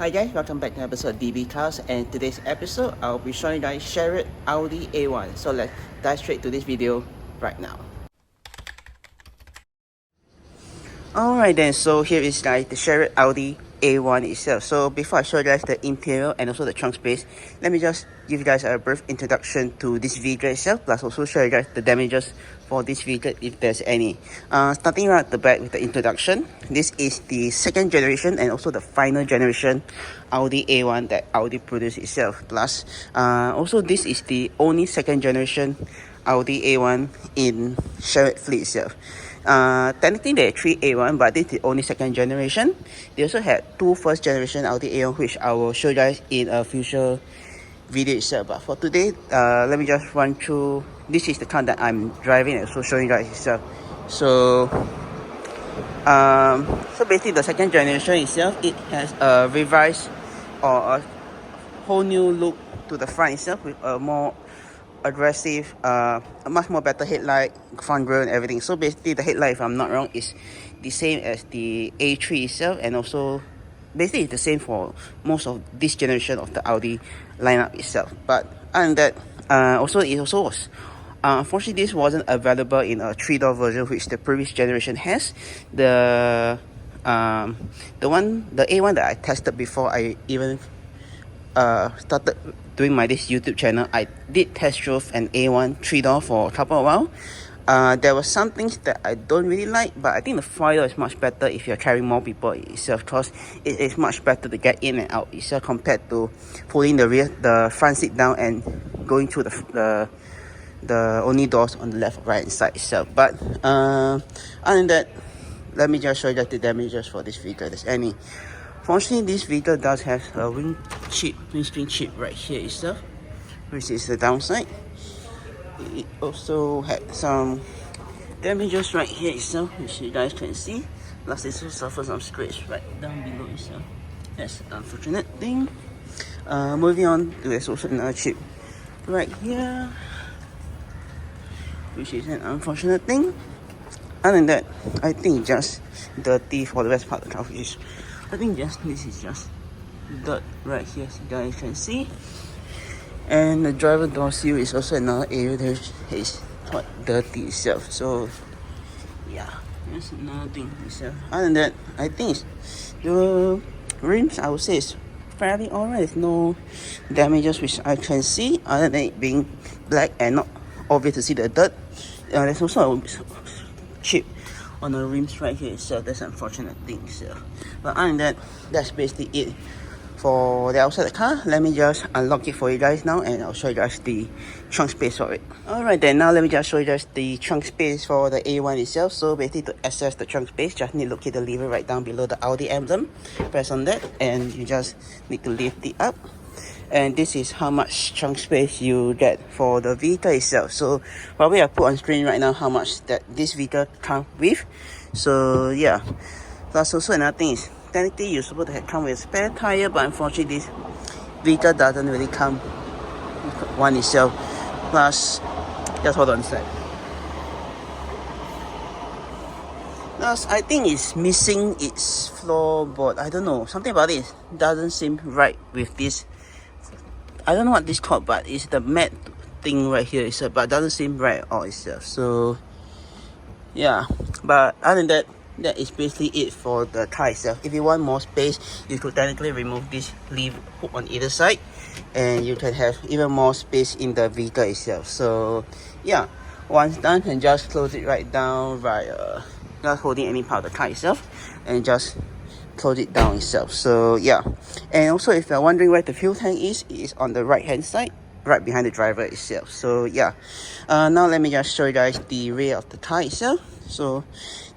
Hi guys, welcome back to episode DB Cars, and today's episode I'll be showing you guys Shariot Audi A1. So let's dive straight to this video right now. Alright then, so here is guys the Shariot Audi A1 itself. So before I show you guys the interior and also the trunk space, let me just give you guys a brief introduction to this vehicle itself, plus also show you guys the damages for this vehicle if there's any. Starting right at the back with the introduction, this is the second generation and also the final generation Audi A1 that Audi produced itself. Plus, also this is the only second generation Audi A1 in Shariot fleet itself. Technically there are 3 A1, but this is the only second generation. They also had 2 first generation Audi A1, which I will show you guys in a future video itself. But for today, let me just run through. This is the car that I'm driving and also showing you guys itself. So basically the second generation itself, it has a revised or a whole new look to the front itself with a more aggressive, a much more better headlight, front grille and everything. So basically the headlight, if I'm not wrong, is the same as the A3 itself, and also basically it's the same for most of this generation of the Audi lineup itself. But other than that, it also was unfortunately this wasn't available in a 3-door version, which the previous generation has. The A1 that I tested before I even started doing this YouTube channel, I did test drove an A1 3-door for a couple of while. There were some things that I don't really like, but I think the 4-door is much better if you're carrying more people itself, because it is much better to get in and out itself compared to pulling the front seat down and going through the only doors on the left or right hand side itself. But other than that, let me just show you the damages for this vehicle if there's any. Fortunately, this vehicle does have a windscreen chip right here itself, which is the downside. It also had some damages right here itself, which you guys can see. Plus, it also suffers some scratch right down below itself. That's an unfortunate thing. Moving on, there's also another chip right here, which is an unfortunate thing. Other than that, I think just dirty for the rest part of the car, I think this is just dirt right here, as you guys can see. And the driver door seal is also another area that is quite dirty itself. So yeah, that's another thing itself. Other than that, I think the rims, I would say, is fairly alright. There's no damages which I can see, other than it being black and not obvious to see the dirt. There's also a chip on the rims right here itself. That's an unfortunate thing itself. But other than that, that's basically it for the outside of the car. Let me just unlock it for you guys now, and I'll show you guys the trunk space for it. Alright then, now let me just show you guys the trunk space for the A1 itself. So basically, to access the trunk space, just need to locate the lever right down below the Audi emblem. Press on that and you just need to lift it up. And this is how much trunk space you get for the vehicle itself. So probably I'll put on screen right now how much that this vehicle comes with. So yeah, plus also another thing is, technically you're supposed to come with a spare tire, but unfortunately this vehicle doesn't really come with one itself. Plus, just hold on a sec. Plus, I think it's missing its floorboard. I don't know, something about it doesn't seem right with this. I don't know what this called, but it's the matte thing right here itself, but it doesn't seem right at all itself. So yeah, but other than that, that is basically it for the car itself. If you want more space, you could technically remove this lever hook on either side, and you can have even more space in the vehicle itself. So yeah, once done, and just close it right down by not holding any part of the car itself, and just close it down itself. So yeah, and also if you're wondering where the fuel tank is, it is on the right hand side, right behind the driver itself. So yeah, now let me just show you guys the rear of the car itself. So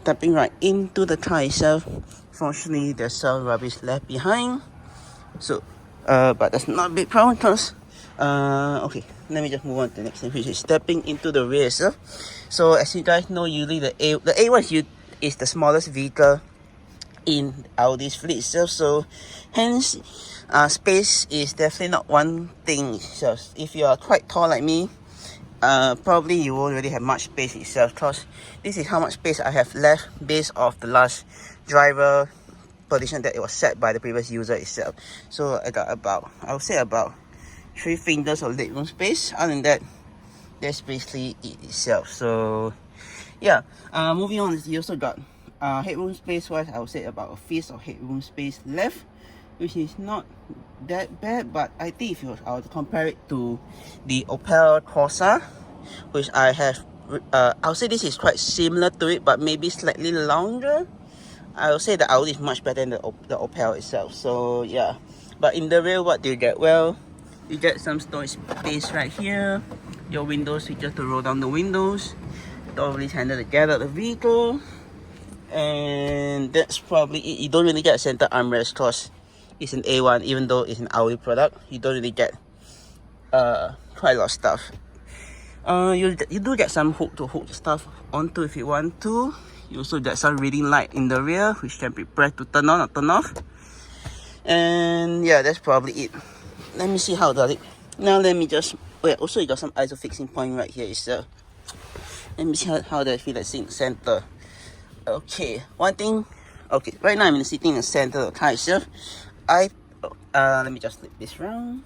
stepping right into the car itself, fortunately there's some rubbish left behind. So but that's not a big problem, because okay, let me just move on to the next thing, which is stepping into the rear itself. So as you guys know, usually the A1 is the smallest vehicle in Audi's fleet itself, so hence space is definitely not one thing. So if you are quite tall like me, probably you won't really have much space itself, because this is how much space I have left based off the last driver position that it was set by the previous user itself. So I got about, I would say about 3 fingers of legroom space. Other than that, that's basically it itself. So yeah, moving on, you also got headroom space wise, I would say about a fist of headroom space left, which is not that bad. But I think if I were to compare it to the Opel Corsa, which I have, I would say this is quite similar to it, but maybe slightly longer. I would say the Audi is much better than the Opel itself. So yeah, but in the rear, what do you get? Well, you get some storage space right here, your window switches to roll down the windows, door release handle to get out the vehicle, and that's probably it. You don't really get a center armrest because it's an A1, even though it's an Audi product. You don't really get quite a lot of stuff. You do get some hook to hook stuff onto if you want to. You also get some reading light in the rear, which can be pressed to turn on or turn off. And yeah, that's probably it. Let me see how does it. Now let me just, wait, also you got some ISO fixing point right here. So let me see how does it feel like sitting in the center. Okay, one thing, okay, right now I'm sitting in the center of the car itself. Let me just flip this round.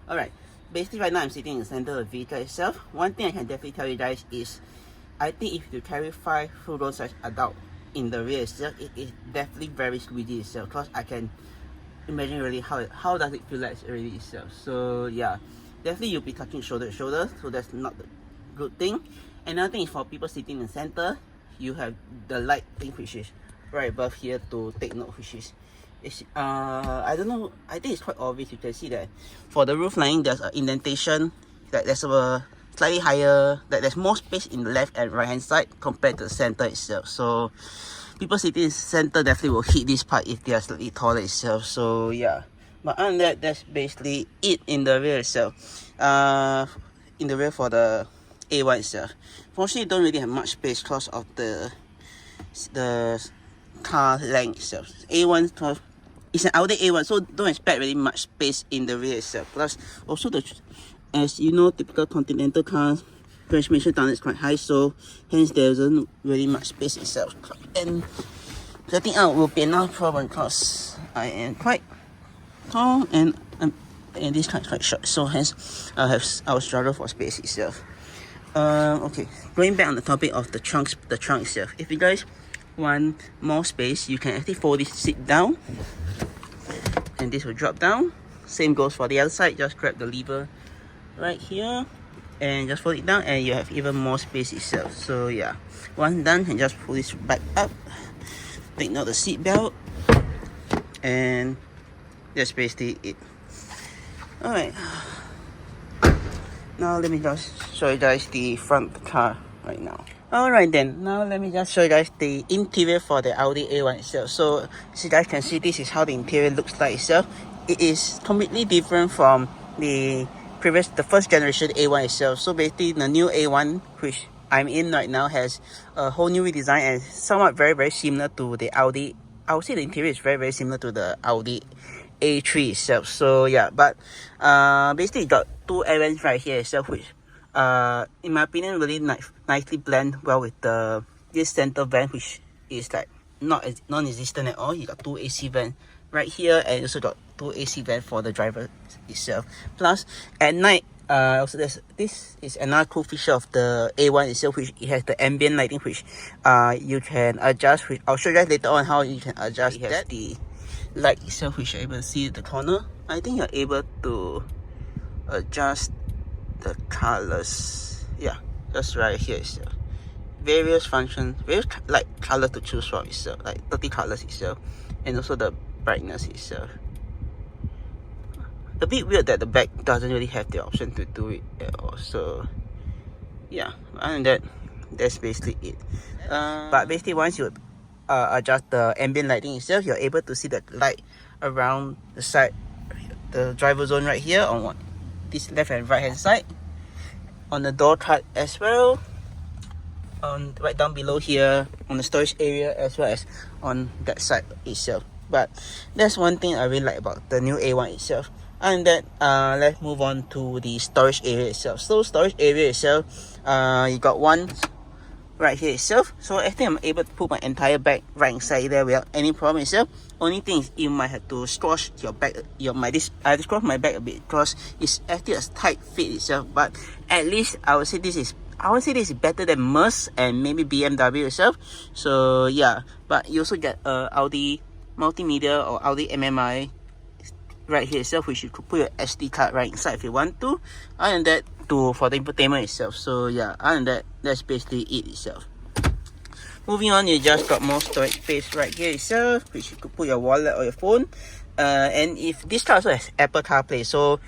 Alright, basically right now I'm sitting in the center of the vehicle itself. One thing I can definitely tell you guys is, I think if you carry 5 full-grown size adult in the rear itself, it is definitely very squeezy itself. Because I can imagine really how does it feel like already itself. So yeah, definitely you'll be touching shoulder to shoulder, so that's not the good thing. Another thing is for people sitting in the center, you have the light thing which is right above here to take note, which is I don't know, I think it's quite obvious. You can see that for the roof line there's an indentation, that there's a slightly higher, that there's more space in the left and right hand side compared to the center itself. So people sitting in the center definitely will hit this part if they are slightly taller itself. So yeah, but other than that, that's basically it in the rear itself. In the rear for the A1 itself, fortunately you don't really have much space because of the car length itself. A1 it's an Audi A1, so don't expect really much space in the rear itself. Plus also as you know, typical Continental cars, transmission down is quite high, so hence there isn't really much space itself. And setting out will be another problem because I am quite tall and this car is quite short, so hence I will struggle for space itself. Okay, going back on the topic of the trunk itself. If you guys want more space, you can actually fold this seat down, and this will drop down. Same goes for the other side. Just grab the lever right here and just fold it down, and you have even more space itself. So yeah, once done, and just pull this back up, take note the seat belt, and that's basically it. Alright, now let me just show you guys the front of the car right now. Alright then, now let me just show you guys the interior for the Audi A1 itself. So as you guys can see, this is how the interior looks like itself. It is completely different from the first generation A1 itself. So basically the new A1, which I'm in right now, has a whole new redesign and somewhat very similar to the Audi. I would say the interior is very similar to the Audi A3 itself. So yeah, but basically you got 2 air vents right here itself, which in my opinion really nicely blend well with this center vent, which is like non-existent at all. You got 2 AC vents right here, and also got 2 AC vents for the driver itself. Plus at night, also this is another cool feature of the A1 itself, which it has the ambient lighting, which you can adjust, which I'll show you guys later on how you can adjust. It has the light itself, which you're able to see at the corner. I think you're able to adjust the colors. Yeah, just right here itself. Various functions, various light color to choose from itself, like 30 colors itself, and also the brightness itself. A bit weird that the back doesn't really have the option to do it at all. So yeah, other than that, that's basically it. But basically once you adjust the ambient lighting itself, you're able to see the light around the side, the driver zone right here on this left and right hand side, on the door cut as well, on right down below here on the storage area, as well as on that side itself. But that's one thing I really like about the new A1 itself. And then let's move on to the storage area itself. So storage area itself, you got one right here itself. So I think I'm able to put my entire bag right inside there without any problem itself. Only thing is you might have to squash your bag, I squash my bag a bit because it's actually a tight fit itself. But at least I would say this is better than Merc and maybe BMW itself. So yeah, but you also get Audi multimedia or Audi MMI right here itself, which you could put your SD card right inside if you want to. Other than that, for the infotainment itself. So yeah, other than that, that's basically it itself. Moving on, you just got more storage space right here itself, which you could put your wallet or your phone. And if this car also has Apple CarPlay, so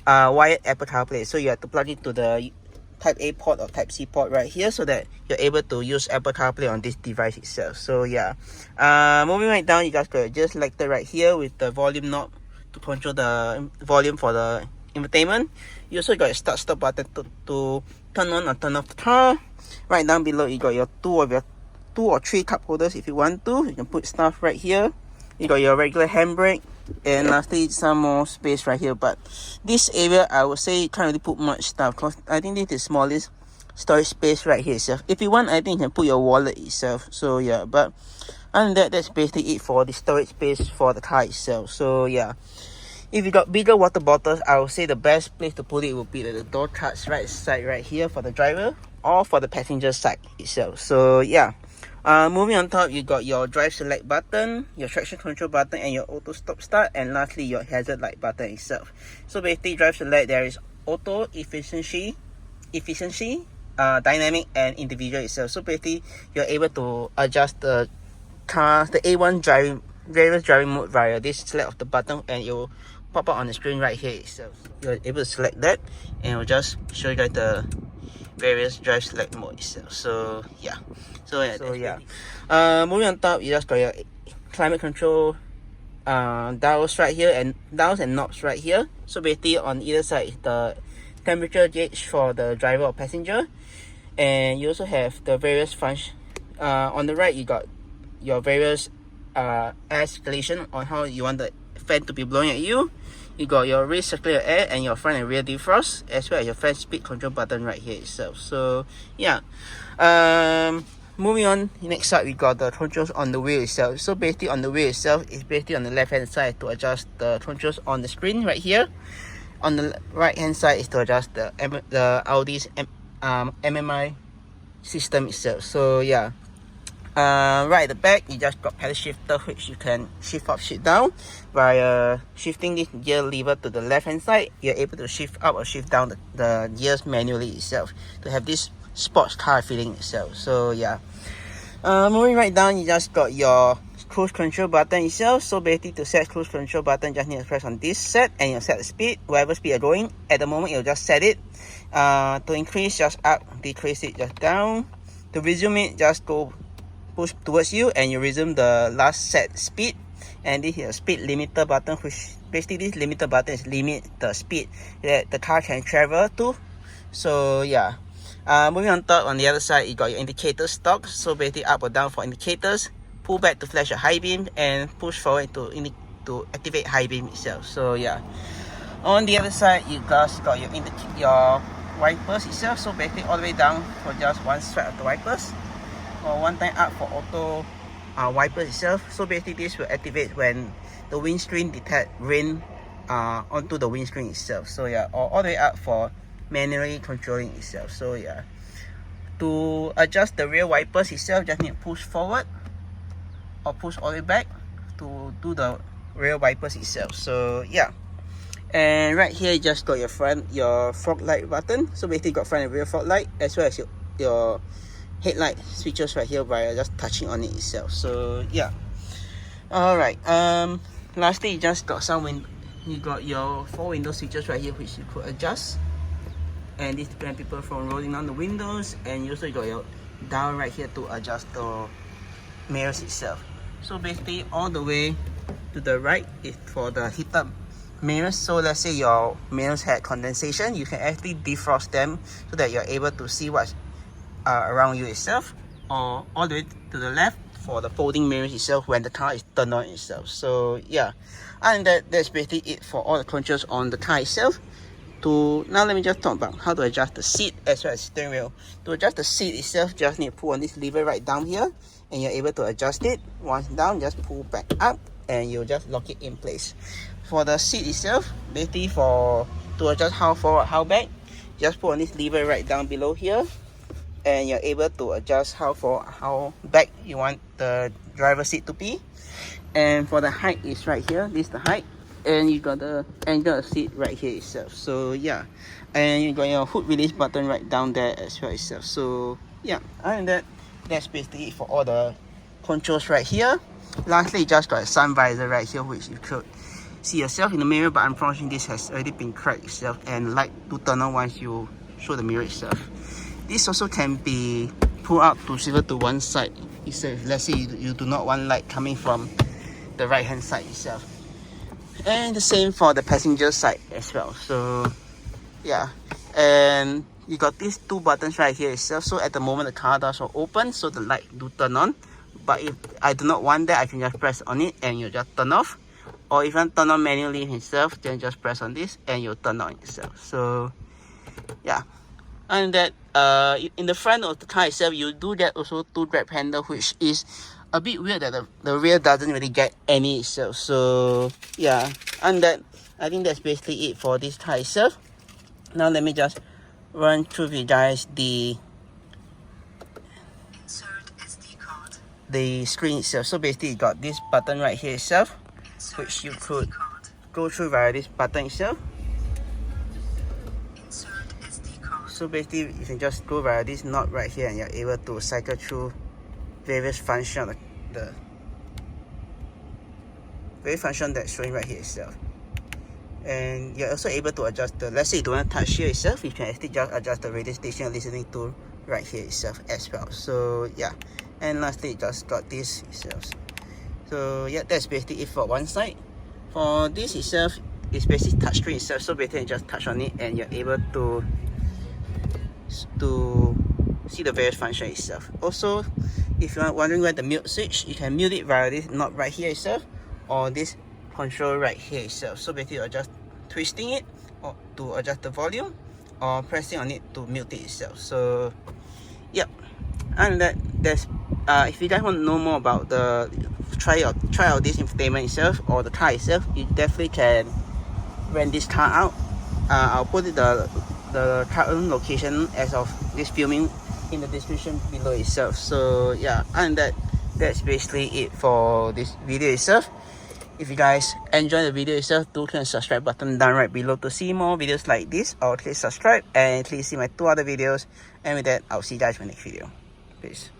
wired Apple CarPlay, so you have to plug it to the Type A port or Type C port right here so that you're able to use Apple CarPlay on this device itself. So yeah, moving right down, you guys got just selected right here with the volume knob to control the volume for the infotainment. You also got a start stop button to turn on or turn off the car. Right down below, you got your two or three cup holders if you want to. You can put stuff right here. You got your regular handbrake, and lastly some more space right here. But this area, I would say you can't really put much stuff because I think this is the smallest storage space right here itself. If you want, I think you can put your wallet itself. So yeah, but other than that, that's basically it for the storage space for the car itself. So yeah, if you got bigger water bottles, I would say the best place to put it would be the door cards right side right here for the driver or for the passenger side itself. So yeah, moving on top, you got your drive select button, your traction control button, and your auto stop start, and lastly your hazard light button itself. So basically, drive select, there is auto, efficiency, dynamic, and individual itself. So basically, you're able to adjust the car, the A1 various driving mode via this select of the button, and it will pop up on the screen right here itself. You're able to select that, and it will just show you guys the various drive select mode itself. So yeah, moving on top, you just got your climate control dials right here, and dials and knobs right here. So basically on either side is the temperature gauge for the driver or passenger, and you also have the various functions. On the right, you got your various air circulation on how you want the fan to be blowing at you. You got your rear circular air and your front and rear defrost, as well as your fan speed control button right here itself. So yeah, moving on, next up we got the controls on the wheel itself. So basically on the wheel itself is basically on the left hand side to adjust the controls on the screen right here. On the right hand side is to adjust the Audi's MMI system itself. So yeah, right at the back, you just got pedal shifter, which you can shift up, shift down. By shifting this gear lever to the left hand side, you're able to shift up or shift down the gears manually itself to have this sports car feeling itself. So yeah, moving right down, you just got your cruise control button itself. So basically to set cruise control button, just need to press on this set and you'll set the speed, whatever speed you're going. At the moment, you'll just set it. To increase, just up, decrease it, just down. To resume it, just go push towards you and you resume the last set speed. And this is a speed limiter button, which basically this limiter button is limit the speed that the car can travel to. So yeah, moving on top, on the other side, you got your indicator stock. So basically up or down for indicators, pull back to flash a high beam, and push forward to activate high beam itself. So yeah, on the other side, you guys got your wipers itself. So basically all the way down for just one swipe of the wipers, or one time up for auto wipers itself. So basically this will activate when the windscreen detect rain onto the windscreen itself. So yeah, or all the way up for manually controlling itself. So yeah, to adjust the rear wipers itself, just need to push forward or push all the way back to do the rear wipers itself. So yeah, and right here you just got your fog light button. So basically you got front and rear fog light, as well as your headlight switches right here by just touching on it itself. So yeah, all right, lastly you just got you got your 4 window switches right here, which you could adjust, and this prevents people from rolling down the windows. And you also got your dial right here to adjust the mirrors itself. So basically all the way to the right is for the heat up mirrors. So let's say your mirrors had condensation, you can actually defrost them so that you're able to see what's around you itself. Or all the way to the left for the folding mirrors itself when the car is turned on itself. So yeah, and that's basically it for all the controls on the car itself. Now let me just talk about how to adjust the seat as well as steering wheel. To adjust the seat itself, just need to pull on this lever right down here, and you're able to adjust it. Once down, just pull back up, and you'll just lock it in place. For the seat itself, basically to adjust how forward, how back, just pull on this lever right down below here, and you're able to adjust how forward, how back you want the driver's seat to be. And for the height is right here. This is the height, and you got the angle of seat right here itself. So yeah, and you got your hood release button right down there as well itself. So yeah, other than that, that's basically it for all the controls right here. Lastly, just got a sun visor right here, which you could see yourself in the mirror, but unfortunately this has already been cracked itself, and light to turn on once you show the mirror itself. This also can be pulled out to swivel to one side itself. Let's say you do not want light coming from the right hand side itself. And the same for the passenger side as well. So yeah, and you got these two buttons right here itself. So at the moment the car doors will open, so the light do turn on. But if I do not want that, I can just press on it and you just turn off. Or if you want to turn on manually itself, then just press on this and you'll turn on itself. So yeah, and that in the front of the car itself, you do get also two grab handle, which is a bit weird that the rear doesn't really get any itself. So yeah, and that I think that's basically it for this car itself. Now let me just run through with you guys the screen itself. So basically you got this button right here itself, which you could go through via this button itself. So basically you can just go via this knot right here, and you're able to cycle through various functions of the various function that's showing right here itself. And you're also able to adjust the, let's say you don't want to touch here itself, you can actually just adjust the radio station you're listening to right here itself as well. So yeah, and lastly just got this itself. So yeah, that's basically it for one side. For this itself, it's basically touchscreen itself, so basically you just touch on it and you're able to see the various function itself. Also, if you're wondering where the mute switch, you can mute it via this knob right here itself, or this control right here itself. So basically you're just twisting it or to adjust the volume, or pressing on it to mute it itself. So yep, and that's if you guys want to know more about the try out this infotainment itself or the car itself, you definitely can rent this car out. I'll put the current location as of this filming in the description below itself. So yeah, and that's basically it for this video itself. If you guys enjoy the video itself, do click the subscribe button down right below to see more videos like this, or click subscribe and please see my two other videos. And with that, I'll see you guys in my next video. Peace.